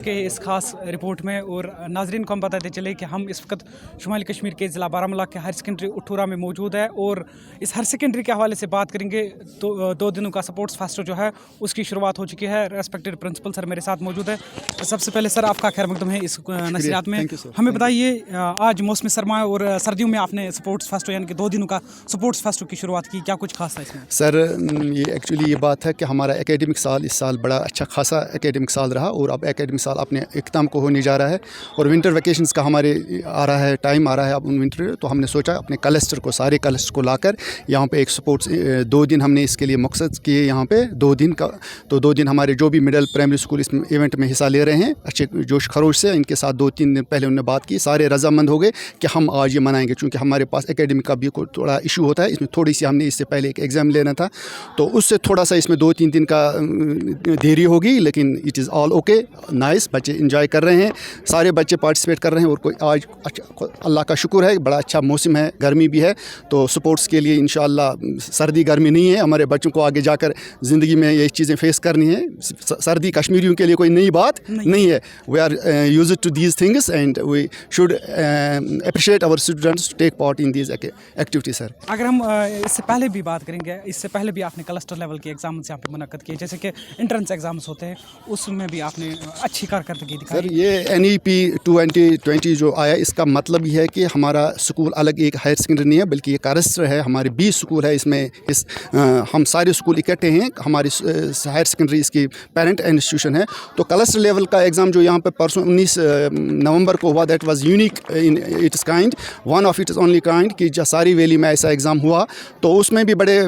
के इस खास रिपोर्ट में और नाजरीन को हम बताते चले कि हम इस वक्त शुमाली कश्मीर के ज़िला बारामूला के हायर सेकेंडरी उठूरा में मौजूद है और इस हायर सेकेंडरी के हवाले से बात करेंगे। तो 2 दिनों का स्पोर्ट्स फेस्ट जो है उसकी शुरुआत हो चुकी है। रेस्पेक्टेड प्रिंसिपल सर मेरे साथ मौजूद है। सबसे पहले सर आपका खैर मकदम है इस नशरियात में। हमें बताइए, आज मौसम सरमा और सर्दियों में आपने स्पोर्ट्स फेस्ट यानी कि 2 दिनों का स्पोर्ट्स फेस्ट की शुरुआत की, क्या कुछ खास था इसमें? सर ये एक्चुअली ये बात है कि हमारा एकेडमिक साल इस साल बड़ा अच्छा खासा एकेडमिक साल रहा और अब एकेडमिक साल अपने इख्तिताम को होने जा रहा है और विंटर वैकेशंस का हमारे आ रहा है, टाइम आ रहा है अब उन विंटर। तो हमने सोचा अपने क्लस्टर को, सारे क्लस्टर को लाकर यहाँ पे एक स्पोर्ट्स 2 दिन हमने इसके लिए मकसद किए यहाँ पे 2 दिन का। तो 2 दिन हमारे जो भी मिडिल प्राइमरी स्कूल इस इवेंट में हिस्सा ले रहे हैं अच्छे जोश खरोश से, इनके साथ 2-3 दिन पहले उन्होंने बात की, सारे रजामंद हो गए कि हम आज ये मनाएंगे। चूँकि हमारे पास एकेडमिक का भी थोड़ा इशू होता है, इसमें थोड़ी सी हमने इससे पहले एक एग्ज़ाम लेना था तो उससे थोड़ा सा इसमें 2-3 दिन का देरी होगी, लेकिन it is all okay, nice. बच्चे इंजॉय कर रहे हैं, सारे बच्चे पार्टिसिपेट कर रहे हैं और कोई आज अच्छा अल्लाह का शुक्र है बड़ा अच्छा मौसम है, गर्मी भी है। तो स्पोर्ट्स के लिए इंशाअल्लाह सर्दी गर्मी नहीं है, हमारे बच्चों को आगे जाकर ज़िंदगी में ये चीज़ें फेस करनी है। सर्दी कश्मीरियों के लिए कोई नई बात नहीं है। We are used to these things and we should appreciate our students to take part in these activity. Sir अगर हम इससे पहले भी बात करेंगे, इससे पहले भी आपने क्लस्टर लेवल के एग्जाम्स यहाँ पे मुनक्कद किए, जैसे कि एंट्रेंस एग्जाम्स होते हैं, उसमें भी आपने अच्छी कारकर्दगी दिखाई। सर ये NEP 2020 जो आया, इसका मतलब ये है कि हमारा स्कूल अलग एक हायर सेकेंडरी नहीं है बल्कि ये क्लस्टर है। हमारे 20 स्कूल है इसमें, हम सारे स्कूल इकट्ठे हैं, हमारी हायर सेकेंडरी इसकी पेरेंट इंस्टीट्यूशन है। तो क्लस्टर लेवल का एग्ज़ाम जो यहाँ पे परसों 19 नवंबर को हुआ, that was unique in its kind, one of its only kind कि सारी वैली में ऐसा एग्ज़ाम हुआ। तो उसमें भी बड़े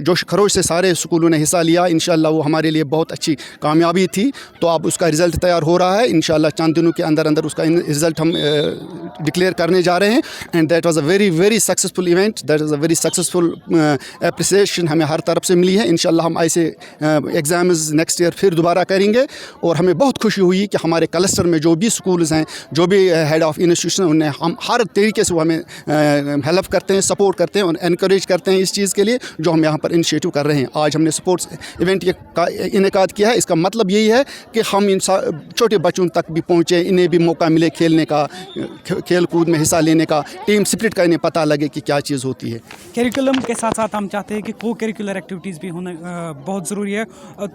जोश खरोश से सारे स्कूलों ने हिस्सा लिया। इंशाल्लाह वो हमारे लिए बहुत अच्छी कामयाबी थी। तो अब उसका रिज़ल्ट तैयार हो रहा है, इंशाल्लाह चंद दिनों के अंदर अंदर उसका रिज़ल्ट हम डिक्लेयर करने जा रहे हैं। And that was a very successful event, that is a very successful appreciation हमें हर तरफ से मिली है। इंशाल्लाह हम ऐसे एग्ज़ाम्स नेक्स्ट ईयर फिर दोबारा करेंगे। और हमें बहुत खुशी हुई कि हमारे क्लस्टर में जो भी स्कूल्स हैं, जो भी हेड ऑफ इंस्टीट्यूशन, उन्हें हम हर तरीके से वो हमें हेल्प करते हैं, सपोर्ट करते हैं और इनकरेज करते हैं इस चीज़ के लिए जो हम यहाँ पर इनिशिएटिव कर रहे हैं। आज हमने स्पोर्ट्स इवेंट का इनेकाद किया है। इसका मतलब यही है कि हम इन छोटे बच्चों तक भी पहुँचे, इन्हें भी मौका मिले खेलने का, खेल कूद में हिस्सा लेने का, टीम स्पिरिट का इन्हें पता लगे कि क्या चीज़ होती है। करिकुलम के साथ साथ हम चाहते हैं कि को करिकुलर एक्टिविटीज़ भी होना बहुत ज़रूरी है।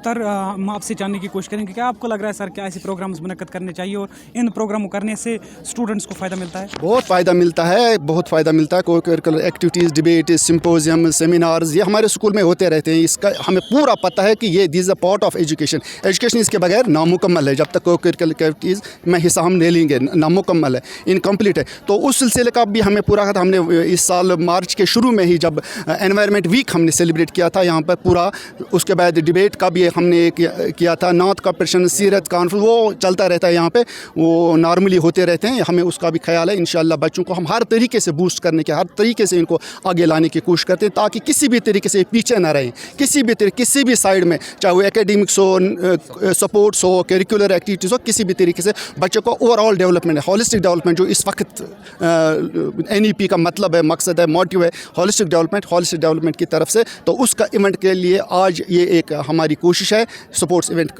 तर हम आपसे जानने की कोशिश करेंगे, क्या आपको लग रहा है सर क्या ऐसे प्रोग्राम्स मुनक्कद करने चाहिए और इन प्रोग्रामों करने से स्टूडेंट्स को फ़ायदा मिलता है? बहुत फ़ायदा मिलता है, बहुत फ़ायदा मिलता है। को curricular activities, debate, symposium, seminars ये हमारे स्कूल में होते रहते हैं। इसका हमें पूरा पता है कि ये this a part of education. Education इसके बगैर नामुकम्मल है, जब तक को करिकुलर एक्टिविटीज़ में हिस्सा हम ले लेंगे, नामुकम्मल है, इनकम्प्लीट है। तो उस सिलसिले का भी हमें पूरा था। हमने इस साल मार्च के शुरू में ही जब एनवायरनमेंट वीक हमने सेलिब्रेट किया था यहाँ पर पूरा, उसके बाद डिबेट का भी हमने किया था, नात कॉम्पिटिशन, सीरत कॉन्फ्रेंस, वो चलता रहता है यहाँ पे, वो नॉर्मली होते रहते हैं। हमें उसका भी ख्याल है। इंशाल्लाह बच्चों को हम हर तरीके से बूस्ट करने के, हर तरीके से इनको आगे लाने की कोशिश करते हैं ताकि किसी भी तरीके से पीछे ना रहें, किसी भी साइड में, चाहे वो एकेडमिक्स हो, सपोर्ट्स हो, करिकुलर एक्टिविटीज़ हो, किसी भी तरीके से बच्चों को ओवरऑल डेवलपमेंट है, होलिस्टिक डेवलपमेंट जो इस वक्त NEP का मतलब है, मकसद है, मोटिव है, होलिस्टिक डेवलपमेंट की तरफ से। तो उसका इवेंट के लिए आज ये एक हमारी कोशिश है स्पोर्ट्स इवेंट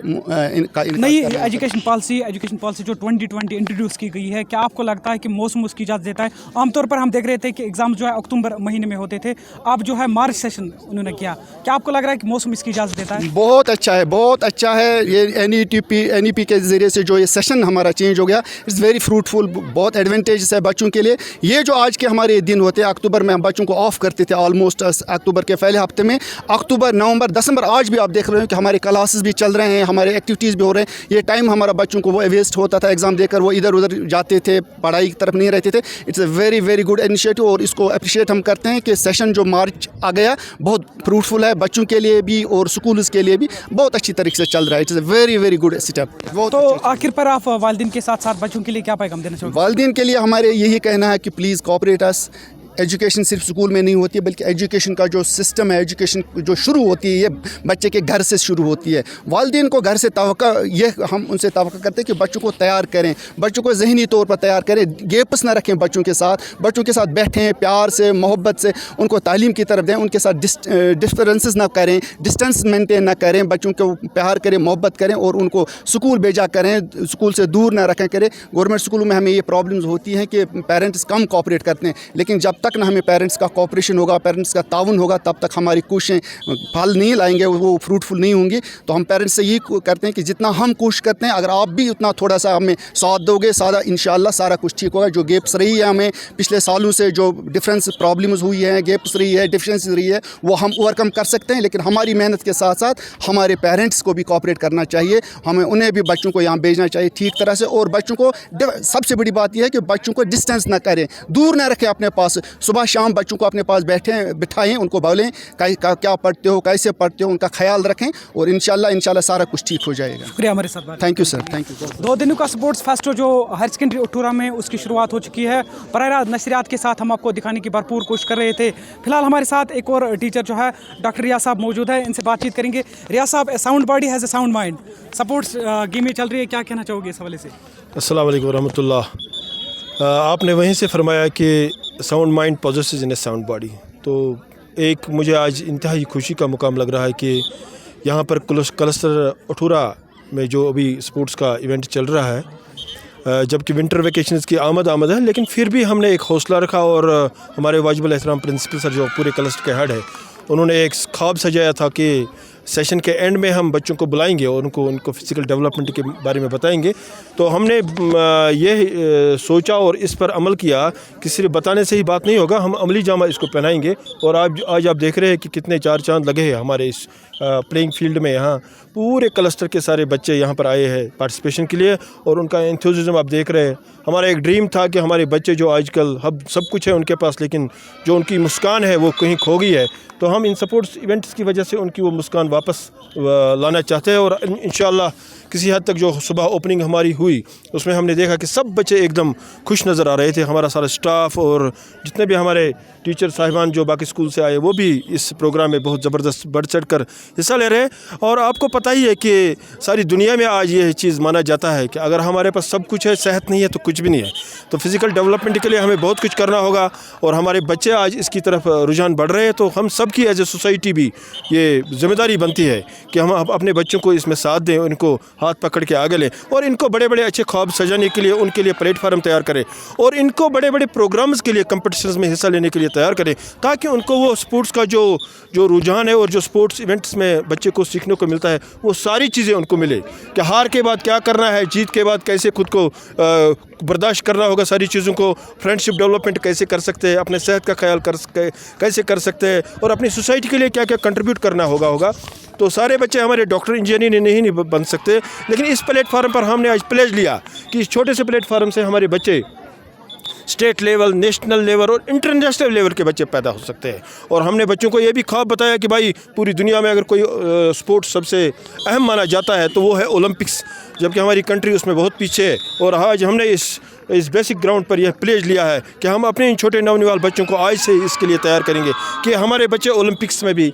का। नई एजुकेशन पॉलिसी जो 2020 इंट्रोड्यूस की गई है, क्या आपको लगता है कि मौसम उसकी इजाज़त देता है? आमतौर पर हम देख रहे थे कि एग्ज़ाम जो है अक्टूबर महीने में होते थे, अब जो है मार्च सेशन उन्होंने किया। क्या आपको लग रहा है कि मौसम इसकी इजाज़त देता है? बहुत अच्छा है, बहुत अच्छा है। ये NEP के ज़रिए से जो ये सेशन हमारा चेंज हो गया, इट्स वेरी फ्रूटफुल, बहुत एडवांटेज है बच्चों के लिए। ये जो आज के हमारे दिन होते हैं, अक्टूबर में हम बच्चों को ऑफ करते थे ऑलमोस्ट अक्टूबर के पहले हफ्ते में, अक्टूबर, नवंबर, दिसंबर, आज भी आप देख रहे हो कि हमारे क्लासेस भी चल रहे हैं, हमारे एक्टिविटीज़ भी हो रहे हैं। ये टाइम हमारा बच्चों को वो वेस्ट होता था एग्ज़ाम देकर, वो इधर उधर जाते थे, पढ़ाई की तरफ नहीं रहते थे। It's a very good initiative और इसको अप्रिशिएट हम करते हैं कि सेशन जो मार्च आ गया बहुत फ्रूटफुल है बच्चों के लिए भी और स्कूल्स के लिए भी बहुत अच्छी तरीके से चल रहा है। It's a very good step. तो आखिर पर आप वालिदैन के साथ साथ बच्चों के लिए क्या पैगाम देना चाहोगे? वालिदैन के लिए हमारे यही कहना है कि प्लीज़ कोऑपरेट अस, एजुकेशन सिर्फ स्कूल में नहीं होती है, बल्कि एजुकेशन का जो सिस्टम है, एजुकेशन जो शुरू होती है, ये बच्चे के घर से शुरू होती है। वालिदैन को घर से तवक्का, ये हम उनसे तवक्का करते हैं कि बच्चों को तैयार करें, बच्चों को ज़हनी तौर पर तैयार करें, गेप्स ना रखें बच्चों के साथ बैठें, प्यार से मोहब्बत से उनको तालीम की तरफ दें, उनके साथ डिफरेंसेस ना करें, डिस्टेंस मेंटेन ना करें, बच्चों को प्यार करें, मोहब्बत करें और उनको स्कूल भेजा करें, स्कूल से दूर ना रखें करें। गवर्नमेंट स्कूलों में हमें ये प्रॉब्लम्स होती हैं कि पेरेंट्स कम कोऑपरेट करते हैं, लेकिन जब तक ना हमें पेरेंट्स का कोऑपरेशन होगा, पेरेंट्स का ताउन होगा, तब तक हमारी कोशिशें फल नहीं लाएंगे, वो फ्रूटफुल नहीं होंगी। तो हम पेरेंट्स से ये करते हैं कि जितना हम कोशिश करते हैं, अगर आप भी उतना थोड़ा सा हमें साथ दोगे, इंशाल्लाह सारा कुछ ठीक होगा। जो गेप्स रही है हमें पिछले सालों से, जो डिफरेंस प्रॉब्लम्स हुई हैं, गेप्स रही है, डिफिशेंसीज रही है, वो हम ओवरकम कर सकते हैं, लेकिन हमारी मेहनत के साथ साथ हमारे पेरेंट्स को भी कोऑपरेट करना चाहिए। हमें उन्हें भी बच्चों को यहाँ भेजना चाहिए ठीक तरह से, और बच्चों को सबसे बड़ी बात यह है कि बच्चों को डिस्टेंस ना करें, दूर ना रखें अपने पास। सुबह शाम बच्चों को अपने पास बिठाएं, उनको बोलें क्या पढ़ते हो, कैसे पढ़ते हो, उनका ख्याल रखें, और इंशाल्लाह सारा कुछ ठीक हो जाएगा। शुक्रिया हमारे साथ। Thank you sir, thank you. 2 दिनों का स्पोर्ट्स फेस्टिवल जो हायर सेकेंडरी उठूरा में, उसकी शुरुआत हो चुकी है। बराह नशरियात के साथ हम आपको दिखाने की भरपूर कोशिश कर रहे थे। फिलहाल हमारे साथ एक और टीचर जो है डॉक्टर रियाज साहब मौजूद है, इनसे बातचीत करेंगे। रियाज साहब, a sound body has a sound mind, sports game चल रही है, क्या कहना चाहोगे इस हवाले से? अस्सलाम वालेकुम रहमतुल्लाह। आपने वहीं से फरमाया कि साउंड माइंड पॉजेसेस इन ए साउंड बॉडी, तो एक मुझे आज इंतहाई खुशी का मुकाम लग रहा है कि यहाँ पर क्लस्टर उठूरा में जो अभी स्पोर्ट्स का इवेंट चल रहा है, जबकि विंटर वेकेशंस की आमद है, लेकिन फिर भी हमने एक हौसला रखा, और हमारे वाजिबुल एहतराम प्रिंसिपल सर जो पूरे क्लस्टर के हेड है, उन्होंने एक ख्वाब सजाया था कि सेशन के एंड में हम बच्चों को बुलाएंगे और उनको फ़िज़िकल डेवलपमेंट के बारे में बताएंगे। तो हमने ये सोचा और इस पर अमल किया कि सिर्फ बताने से ही बात नहीं होगा, हम अमली जामा इसको पहनाएंगे। और आज आप देख रहे हैं कि कितने 4 चांद लगे हैं हमारे इस प्लेइंग फील्ड में। यहाँ पूरे क्लस्टर के सारे बच्चे यहाँ पर आए हैं पार्टिसिपेशन के लिए, और उनका एंथुसियाज्म आप देख रहे हैं। हमारा एक ड्रीम था कि हमारे बच्चे जो आजकल अब सब कुछ है उनके पास, लेकिन जो उनकी मुस्कान है वो कहीं खो गई है, तो हम इन स्पोर्ट्स इवेंट्स की वजह से उनकी वो मुस्कान वापस लाना चाहते हैं। और इंशाल्लाह किसी हद तक जो सुबह ओपनिंग हमारी हुई उसमें हमने देखा कि सब बच्चे एकदम खुश नज़र आ रहे थे। हमारा सारा स्टाफ और जितने भी हमारे टीचर साहिबान जो बाकी स्कूल से आए, वो भी इस प्रोग्राम में बहुत ज़बरदस्त बढ़ चढ़ कर हिस्सा ले रहे हैं। और आपको पता ही है कि सारी दुनिया में आज ये चीज़ माना जाता है कि अगर हमारे पास सब कुछ है, सेहत नहीं है तो कुछ भी नहीं है। तो फिज़िकल डेवलपमेंट के लिए हमें बहुत कुछ करना होगा, और हमारे बच्चे आज इसकी तरफ रुझान बढ़ रहे हैं। तो हम सब की एज ए सोसाइटी भी ये ज़िम्मेदारी बनती है कि हम अपने बच्चों को इसमें साथ दें, इनको हाथ पकड़ के आगे लें, और इनको बड़े बड़े अच्छे ख्वाब सजाने के लिए उनके लिए प्लेटफार्म तैयार करें, और इनको बड़े बड़े प्रोग्राम्स के लिए, कंपटीशंस में हिस्सा लेने के लिए तैयार करें, ताकि उनको वो स्पोर्ट्स का जो रुझान है और जो स्पोर्ट्स इवेंट्स में बच्चे को सीखने को मिलता है, वो सारी चीज़ें उनको मिले कि हार के बाद क्या करना है, जीत के बाद कैसे खुद को बर्दाश्त करना होगा सारी चीज़ों को, फ्रेंडशिप डेवलपमेंट कैसे कर सकते हैं, अपने सेहत का ख्याल कैसे कर सकते हैं, और अपनी सोसाइटी के लिए क्या क्या कंट्रीब्यूट करना होगा। तो सारे बच्चे हमारे डॉक्टर इंजीनियर नहीं बन सकते, लेकिन इस प्लेटफार्म पर हमने आज प्लेज लिया कि इस छोटे से प्लेटफार्म से हमारे बच्चे स्टेट लेवल, नेशनल लेवल और इंटरनेशनल लेवल के बच्चे पैदा हो सकते हैं। और हमने बच्चों को ये भी ख्वाब बताया कि भाई पूरी दुनिया में अगर कोई स्पोर्ट्स सबसे अहम माना जाता है तो वो है ओलंपिक्स, जबकि हमारी कंट्री उसमें बहुत पीछे है। और आज हमने इस बेसिक ग्राउंड पर यह प्लेज लिया है कि हम अपने इन छोटे नौनिवाल बच्चों को आज से इसके लिए तैयार करेंगे कि हमारे बच्चे ओलंपिक्स में भी